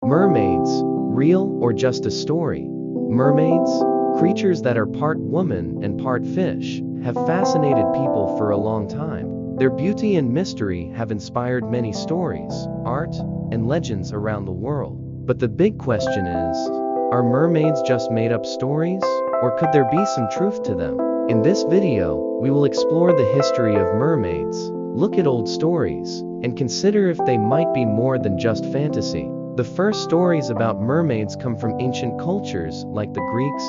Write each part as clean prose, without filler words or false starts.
Mermaids, real or just a story? Mermaids, creatures that are part woman and part fish, have fascinated people for a long time. Their beauty and mystery have inspired many stories, art, and legends around the world. But the big question is, are mermaids just made-up stories, or could there be some truth to them? In this video, we will explore the history of mermaids, look at old stories, and consider if they might be more than just fantasy. The first stories about mermaids come from ancient cultures like the Greeks,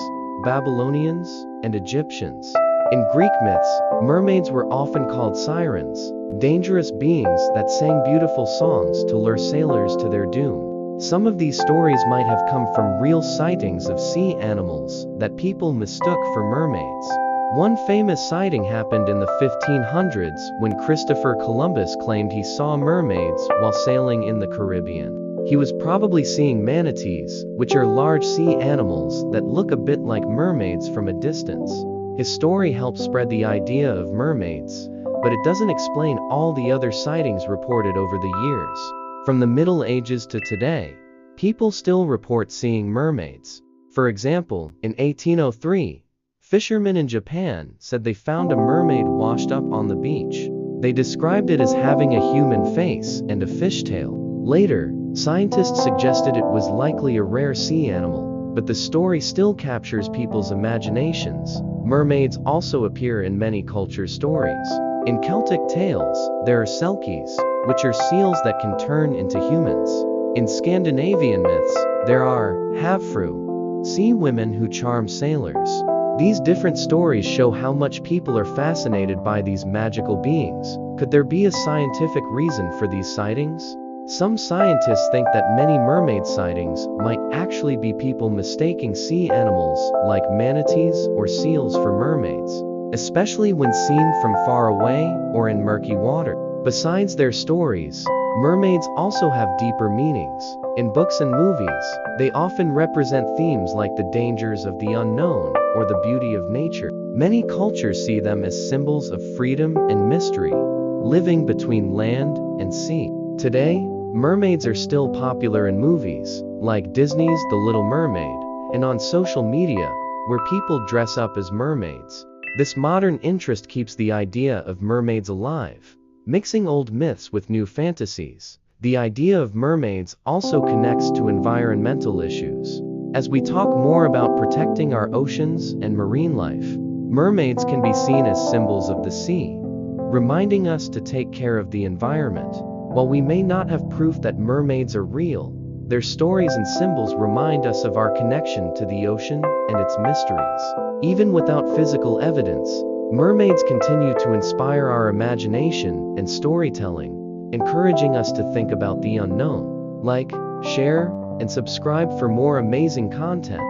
Babylonians, and Egyptians. In Greek myths, mermaids were often called sirens, dangerous beings that sang beautiful songs to lure sailors to their doom. Some of these stories might have come from real sightings of sea animals that people mistook for mermaids. One famous sighting happened in the 1500s when Christopher Columbus claimed he saw mermaids while sailing in the Caribbean. He was probably seeing manatees, which are large sea animals that look a bit like mermaids from a distance. His story helped spread the idea of mermaids, but it doesn't explain all the other sightings reported over the years. From the Middle Ages to today, people still report seeing mermaids. For example, in 1803, fishermen in Japan said they found a mermaid washed up on the beach. They described it as having a human face and a fishtail. Later, scientists suggested it was likely a rare sea animal, but the story still captures people's imaginations. Mermaids also appear in many cultures' stories. In Celtic tales, there are selkies, which are seals that can turn into humans. In Scandinavian myths, there are havfru, sea women who charm sailors. These different stories show how much people are fascinated by these magical beings. Could there be a scientific reason for these sightings? Some scientists think that many mermaid sightings might actually be people mistaking sea animals like manatees or seals for mermaids, especially when seen from far away or in murky water. Besides their stories, mermaids also have deeper meanings. In books and movies, they often represent themes like the dangers of the unknown or the beauty of nature. Many cultures see them as symbols of freedom and mystery, living between land and sea. Today, mermaids are still popular in movies, like Disney's The Little Mermaid, and on social media, where people dress up as mermaids. This modern interest keeps the idea of mermaids alive, mixing old myths with new fantasies. The idea of mermaids also connects to environmental issues. As we talk more about protecting our oceans and marine life, mermaids can be seen as symbols of the sea, reminding us to take care of the environment. While we may not have proof that mermaids are real, their stories and symbols remind us of our connection to the ocean and its mysteries. Even without physical evidence, mermaids continue to inspire our imagination and storytelling, encouraging us to think about the unknown. Like, share, and subscribe for more amazing content.